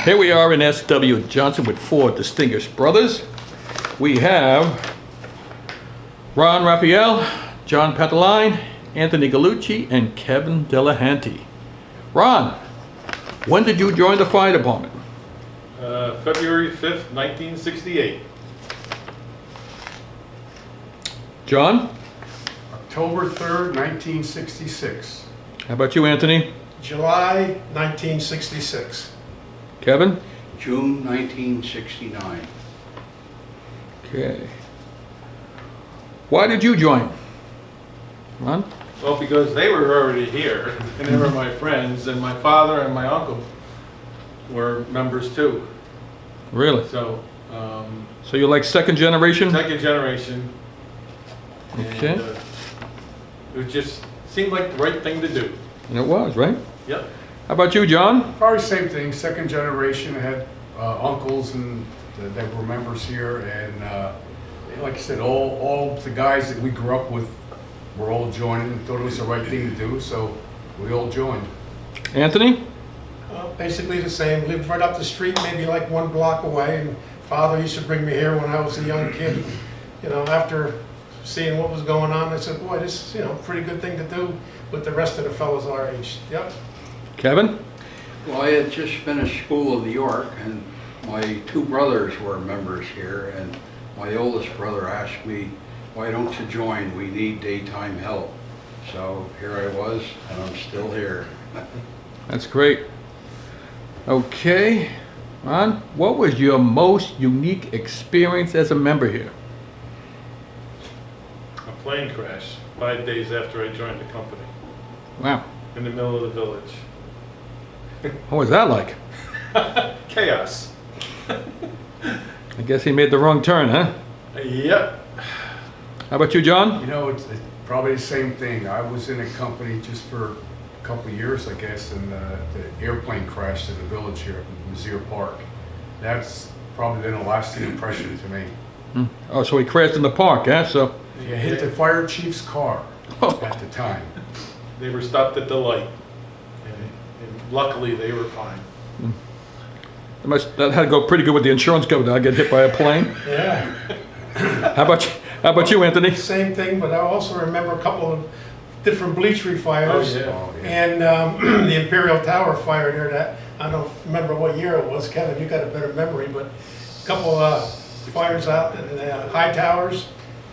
Here we are in S.W. Johnson with four distinguished brothers. We have Ron Raffaele, John Pantaline, Anthony Galucci, and Kevin Delehanty. Ron, when did you join the fire department? February 5th, 1968. John? October 3rd, 1966. How about you, Anthony? July 1966. Kevin? June 1969. Okay. Why did you join? Ron? Well, because they were already here, and they were my friends, and my father and my uncle were members too. Really? So, So you're like second generation? second generation. Okay. And, it just seemed like the right thing to do. And it was, right? Yep. How about you, John? Probably same thing, second generation. I had uncles and that were members here, and like I said, all the guys that we grew up with were all joining, thought it was the right thing to do, so we all joined. Anthony? Basically the same. Lived right up the street, maybe like 1 block away. And father used to bring me here when I was a young kid. You know, after seeing what was going on, I said, boy, this is, pretty good thing to do with the rest of the fellows our age. Yep. Kevin? Well, I had just finished school in New York, and my 2 brothers were members here, and my oldest brother asked me, why don't you join? We need daytime help. So here I was, and I'm still here. That's great. Okay. Ron, what was your most unique experience as a member here? A plane crash 5 days after I joined the company Wow. in the middle of the village. What was that like? Chaos. I guess he made the wrong turn, huh? Yep. How about you, John? It's probably the same thing. I was in a company just for a couple of years, I guess, and the airplane crashed in the village here in Mizzier Park. That's probably been a lasting impression to me. Oh, so he crashed in the park, huh? So, It hit the fire chief's car at the time. They were stopped at the light, and luckily they were fine. that had to go pretty good with the insurance company. I get hit by a plane. Yeah. How about you, Anthony? Same thing, but I also remember a couple of different bleachery fires. Oh, yeah. Oh, yeah. And the Imperial Tower fire there that, I don't remember what year it was. Kevin, you got a better memory, but a couple fires out in the high towers.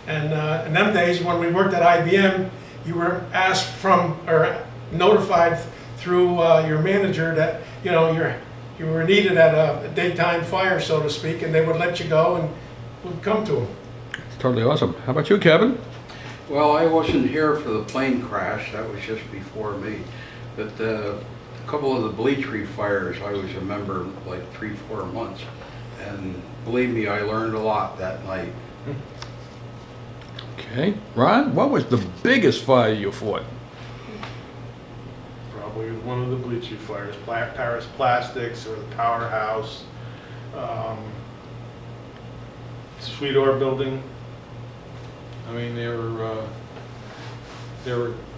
And in them days when we worked at IBM, you were asked or notified through your manager that, you were needed at a daytime fire, so to speak, and they would let you go and would come to them. It's totally awesome. How about you, Kevin? Well, I wasn't here for the plane crash, that was just before me. But a couple of the bleachery fires, I was a member like 3-4 months. And believe me, I learned a lot that night. Okay. Ron, what was the biggest fire you fought? Probably one of the bleachy fires, Paris Plastics or the Powerhouse, Sweet-Or building. I mean, they were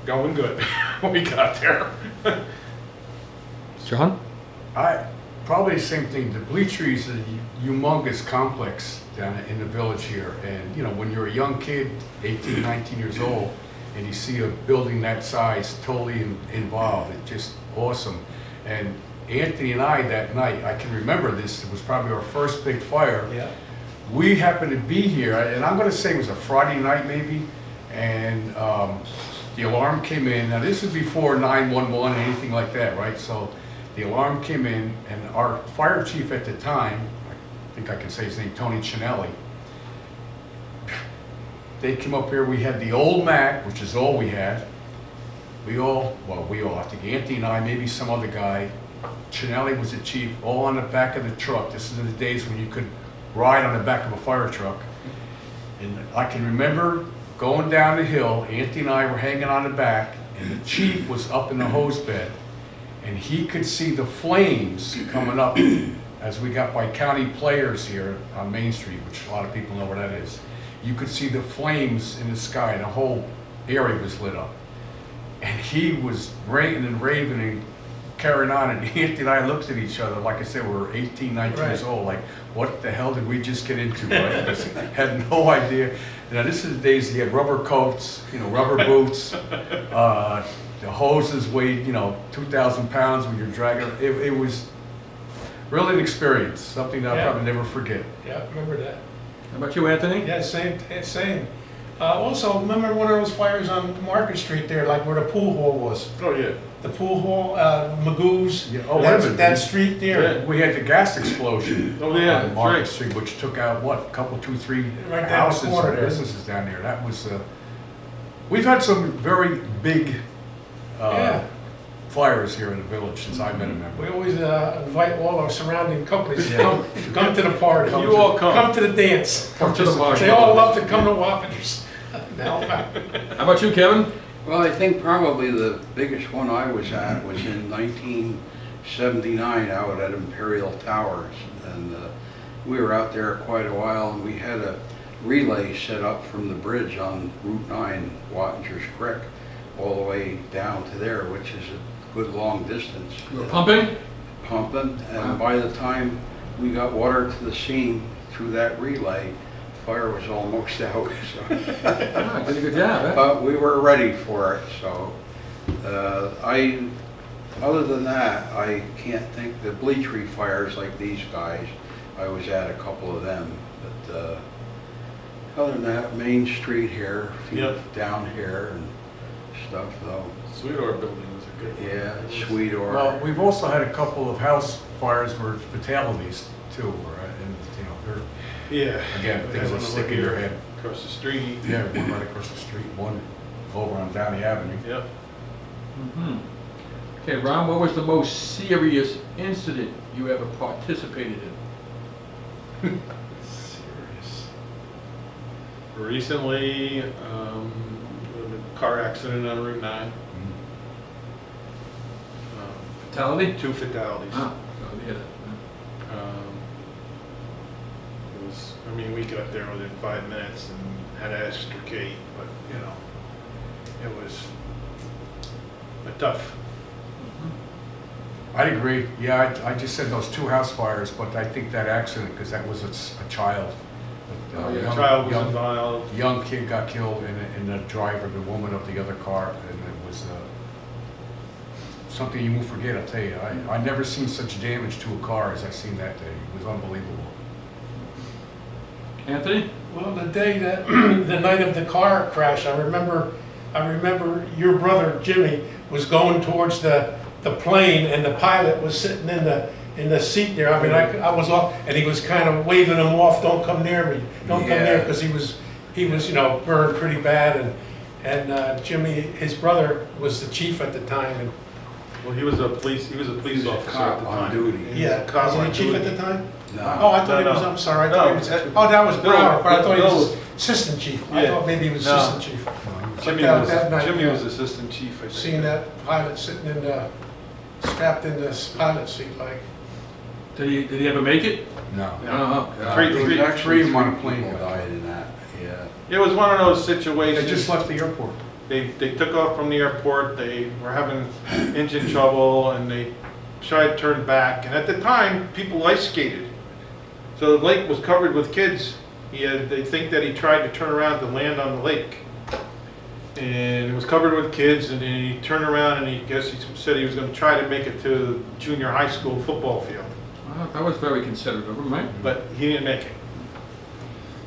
going good when we got there. John? Probably the same thing. The bleachery is a humongous complex down in the village here. And, when you're a young kid, 18, 19 years old, and you see a building that size totally involved, it's just awesome. And Anthony and I that night, I can remember this, it was probably our first big fire. Yeah. We happened to be here, and I'm going to say it was a Friday night maybe, and the alarm came in. Now this was before 911, anything like that, right? So the alarm came in, and our fire chief at the time, I think I can say his name, Tony Cinelli, they came up here. We had the old Mac, which is all we had. I think Anthony and I, maybe some other guy, Cinelli was the chief, all on the back of the truck. This is in the days when you could ride on the back of a fire truck. And I can remember going down the hill, Anthony and I were hanging on the back, and the chief was up in the hose bed, and he could see the flames coming up as we got by County Players here on Main Street, which a lot of people know where that is. You could see the flames in the sky, the whole area was lit up. And he was ranting and raving and carrying on, and Anthony and I looked at each other, like I said, we were 18, 19 years Right. old, like, what the hell did we just get into, right? Because had no idea. Now, this is the days he had rubber coats, rubber boots, the hoses weighed, 2,000 pounds when you're dragging. It was really an experience, something that I'll Yeah. probably never forget. Yeah, remember that. How about you, Anthony? Yeah, same. Also, remember one of those fires on Market Street there, like where the pool hall was? Oh, yeah. The pool hall, Magoo's, Yeah, oh, wait a minute. that street there. Yeah. We had the gas explosion Oh, yeah, on that's Market right. Street, which took out, what, a couple, 2, 3 Right down the houses corner and there. businesses down there. That was, we've had some very big Yeah. fires here in the village since I've been a We member. always invite all our surrounding companies to Yeah. come to the party. You all come. Come to the dance. Come to the party. They all love to come to Wappingers. Now, How about you, Kevin? Well, I think probably the biggest one I was at was in 1979 out at Imperial Towers. And we were out there quite a while, and we had a relay set up from the bridge on Route 9, Wattinger's Creek, all the way down to there, which is a good long distance. You were pumping? Pumping, Wow. and by the time we got water to the scene through that relay, fire was almost out. So. Ah, did a good job, eh? But we were ready for it, so other than that, I can't think the bleachery fires like these guys. I was at a couple of them, but other than that, Main Street here, a few Yep. down here and stuff though. Sweetor building was a good one. Yeah, Sweetor. Well, we've also had a couple of house fires where fatalities too, and they're, Yeah. again, We things had that one stick over in your here, head. Across the street. Yeah, one right across the street, one over on Downey Avenue. Yep. Mhm. Okay, Ron, what was the most serious incident you ever participated in? Serious. Recently, a car accident on Route 9. Fatality? 2 fatalities. Ah, so yeah. that. It was, we got there within 5 minutes and had to extricate, but, it was tough. I'd agree. Yeah, I just said those 2 house fires, but I think that accident, because that was a child. Oh, yeah. The child was involved. Young kid got killed, and the driver, the woman of the other car, and it was something you won't forget, I'll tell you. I never seen such damage to a car as I seen that day. It was unbelievable. Anthony? well, the day that, the night of the car crash, I remember your brother Jimmy was going towards the plane, and the pilot was sitting in the seat there. I was off, and he was kind of waving him off, don't come near me, don't come near, because he was burned pretty bad, and Jimmy, his brother, was the chief at the time, and Well, he was a police officer at the Cop on time. duty. yeah, Cop was on he chief duty. at the time? No. Oh, I thought he No, was, no. I'm sorry, I No, thought he was, that- oh, that was Bill- Broward, but I thought he was Bill- assistant chief. I Yeah. thought maybe he was No. assistant chief. Jimmy That night, Jimmy yeah. was assistant chief, I think. Seeing that pilot sitting strapped in the pilot seat, like, Did he ever make it? No. No. Three- There was three- actually three on a 3 plane people got died in that, yeah. It was one of those They situations. just left the airport. They took off from the airport, they were having engine trouble, and they tried to turn back, and at the time, people ice skated. So the lake was covered with kids. They think that he tried to turn around to land on the lake. And it was covered with kids, and then he turned around and he said he was gonna try to make it to the junior high school football field, Well, that was very considerate of him, right? but he didn't make it.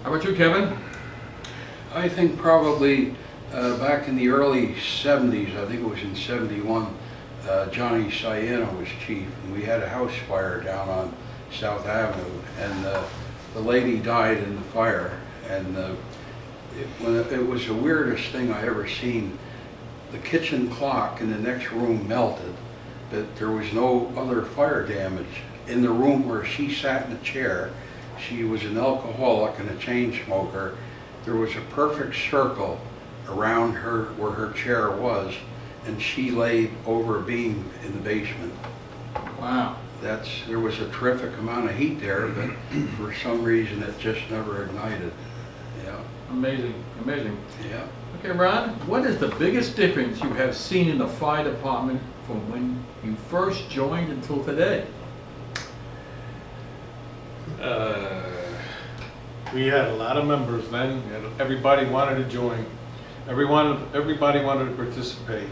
How about you, Kevin? I think probably back in the early 70s, I think it was in 71, Johnny Siena was chief, and we had a house fire down on South Avenue, and the lady died in the fire, and it was the weirdest thing I ever seen. The kitchen clock in the next room melted, but there was no other fire damage. In the room where she sat in a chair, she was an alcoholic and a chain smoker. There was a perfect circle around her where her chair was, and she laid over a beam in the basement. Wow. There was a terrific amount of heat there, but for some reason it just never ignited. Yeah, Amazing, amazing. yeah. Okay, Ron, what is the biggest difference you have seen in the fire department from when you first joined until today? We had a lot of members then, and everybody wanted to join. Everybody wanted to participate.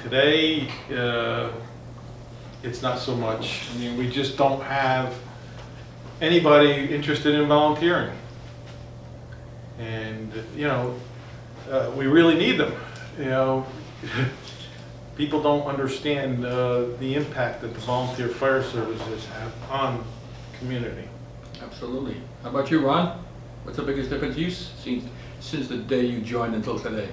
Today, it's not so much. I mean, we just don't have anybody interested in volunteering. And, you know, we really need them, you know. People don't understand the impact that the volunteer fire services have on community. Absolutely. How about you, Ron? What's the biggest difference you've seen since the day you joined until today?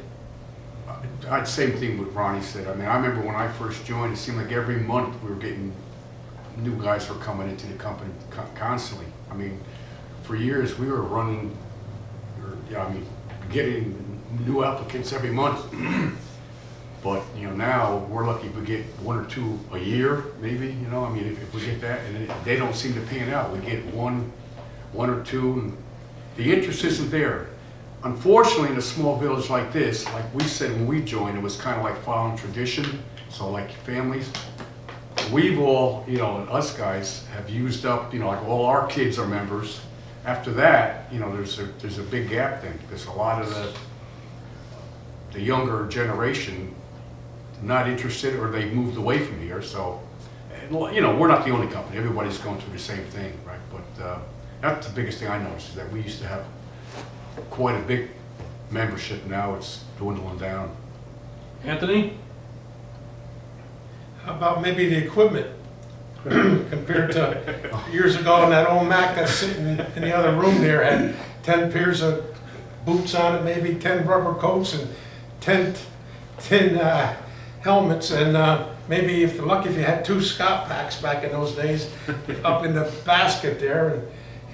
I'd same thing what Ronnie said. I mean, I remember when I first joined, it seemed like every month we were getting new guys were coming into the company constantly. I mean, for years we were running, getting new applicants every month. But, you know, now we're lucky if we get one or two a year, maybe, you know, I mean, if we get that, and they don't seem to pan out. We get one or two, and the interest isn't there. Unfortunately, in a small village like this, like we said when we joined, it was kind of like following tradition, so like families. We've all, you know, us guys have used up, you know, like all our kids are members. After that, you know, there's a big gap then, because a lot of the younger generation not interested, or they moved away from here. So, you know, we're not the only company. Everybody's going through the same thing, right? But that's the biggest thing I noticed, is that we used to have quite a big membership. Now it's dwindling down. Anthony? How about maybe the equipment compared to years ago, and that old Mac that's sitting in the other room there had 10 pairs of boots on it, maybe 10 rubber coats and 10 helmets, and maybe if you're lucky if you had 2 Scott packs back in those days up in the basket there. And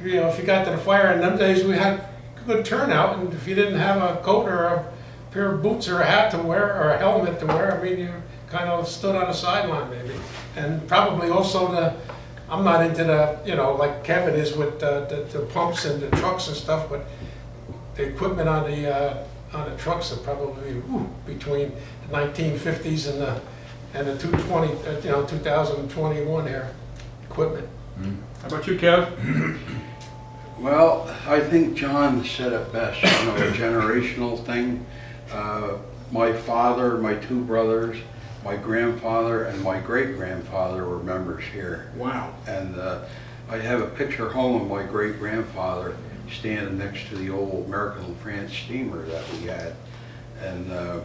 you know, if you got to the fire in them days, we had good turnout, and if you didn't have a coat or a pair of boots or a hat to wear or a helmet to wear, I mean, you kind of stood on a sideline maybe. And probably also I'm not into the, you know, like Kevin is with the pumps and the trucks and stuff, but the equipment on the trucks are probably between the 1950s and the 220, you know, 2021 era equipment. How about you, Kev? Well, I think John said it best, you know, a generational thing. My father, my 2 brothers, my grandfather, and my great-grandfather were members here. Wow. And I have a picture home of my great-grandfather standing next to the old American France steamer that we had. And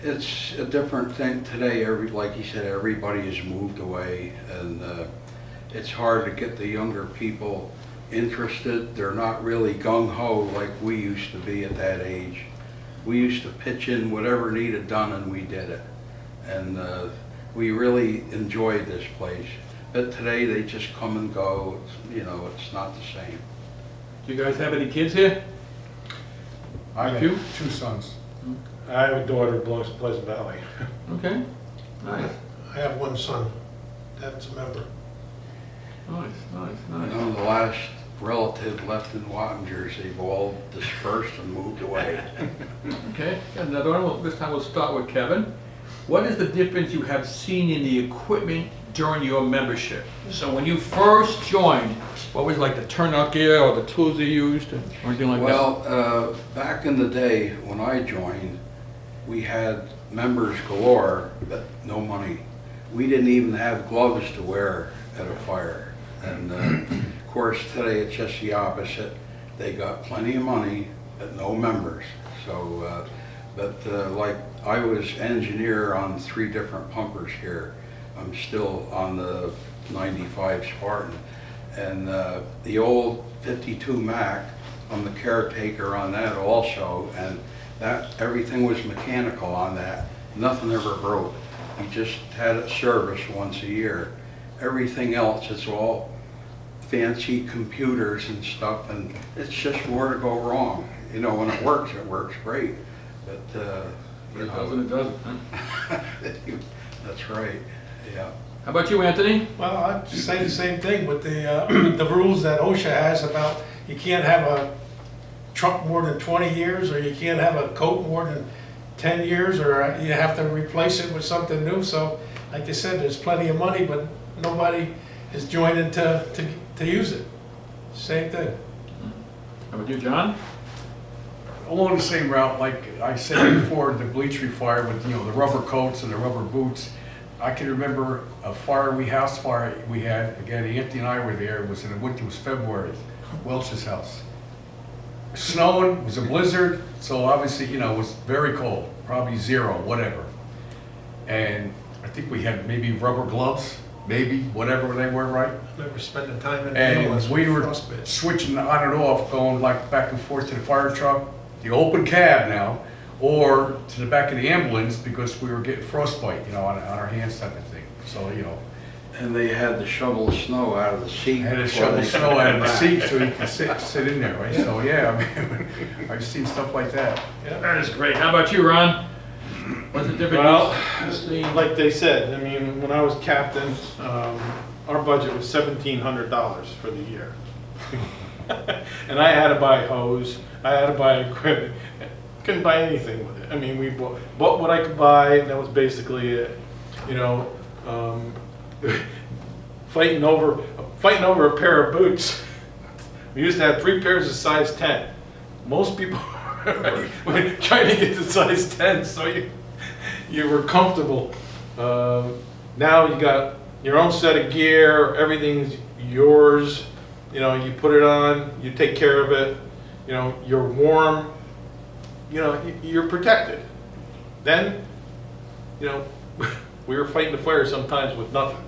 it's a different thing today. Like he said, everybody has moved away, and it's hard to get the younger people interested. They're not really gung-ho like we used to be at that age. We used to pitch in whatever needed done, and we did it. And we really enjoyed this place. But today they just come and go. you know, it's not the same. Do you guys have any kids here? I have You? 2 sons. I have a daughter who belongs to Pleasant Valley. Okay, nice, I have 1 son that's a member. nice, nice, You nice. know, the last relative left in Wattingers, they've all dispersed and moved away. Okay, got another one. Well, this time we'll start with Kevin. What is the difference you have seen in the equipment during your membership? So when you first joined, what was like the turnout gear or the tools you used or anything like that? Well, back in the day when I joined, we had members galore, but no money. We didn't even have gloves to wear at a fire. And of course, today it's just the opposite. They got plenty of money, but no members. So, like I was engineer on 3 different pumpers here. I'm still on the 95 Spartan. And the old 52 Mac, I'm the caretaker on that also. And that everything was mechanical on that. Nothing ever broke. We just had it serviced once a year. Everything else is all fancy computers and stuff, and it's just where to go wrong. You know, when it works great. But If it doesn't, it doesn't, huh? That's right. Yeah. How about you, Anthony? Well, I'd say the same thing with the rules that OSHA has about you can't have a truck more than 20 years, or you can't have a coat more than 10 years, or you have to replace it with something new. So, like I said, there's plenty of money, but nobody is joining to use it. Same thing. How about you, John? Along the same route, like I said before, the bleach fire with, you know, the rubber coats and the rubber boots. I can remember a house fire we had, again, Anthony and I were there, it was in the winter, it was February, Welch's house. Snowing, it was a blizzard, so obviously, you know, it was very cold, probably 0, whatever. And I think we had maybe rubber gloves, maybe, whatever they were, right? Never spending time in the And ambulance we with were frostbite. switching on and off, going like back and forth to the fire truck, the open cab now, or to the back of the ambulance because we were getting frostbite, you know, on our hands type of thing. So, you know, And they had to shovel snow out of the seat. I had to before shovel they snow could out of the come seat back. so you could sit in there, right? So, yeah, I mean, I've seen stuff like that. That is great. How about you, Ron? What's the difference? Well, like they said, I mean, when I was captain, our budget was $1,700 for the year. And I had to buy hose, I had to buy equipment, couldn't buy anything with it. I mean, we bought what I could buy, and that was basically it. You know, fighting over a pair of boots. We used to have 3 pairs of size 10. Most people were trying to get to size 10, so you were comfortable. Now you got your own set of gear, everything's yours. You know, you put it on, you take care of it. You know, you're warm. You know, you're protected. Then, you know, we were fighting the fire sometimes with nothing.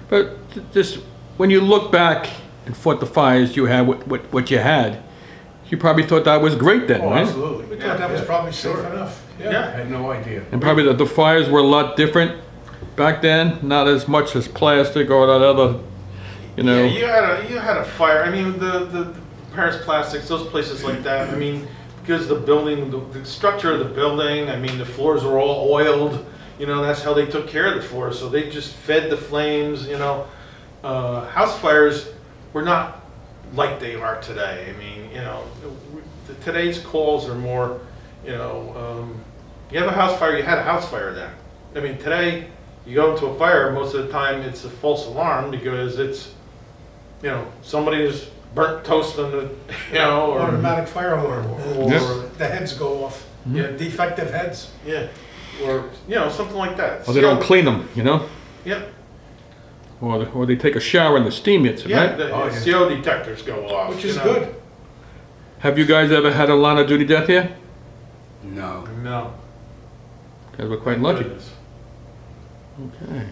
But just when you look back and fought the fires you had, what you had, you probably thought that was great then, Oh, right? absolutely. We thought that was Yeah, probably safe sure. enough. I Yeah. had no idea. And probably the fires were a lot different back then, not as much as plastic or that other, you know. Yeah, you had a fire. I mean, the Paris Plastics, those places like that. I mean, because the building, the structure of the building. I mean, the floors were all oiled. You know, that's how they took care of the floors. So they just fed the flames. You know, house fires were not like they are today. I mean, you know, today's calls are more. You know, you have a house fire. You had a house fire then. I mean, today you go into a fire. Most of the time, it's a false alarm because it's, you know, somebody's burnt toast on the, you know, or Automatic fire alarm. or The heads go off. Mhm. Yeah, defective heads. yeah, or you know, something like that. Or they don't clean them, you know? Yeah, Or they take a shower and the steam hits it, yeah. right? The Oh, yeah. CO detectors go off, Which you is know. good. Have you guys ever had a line of duty death here? No. No, Guys were quite lucky. Goodness. Okay.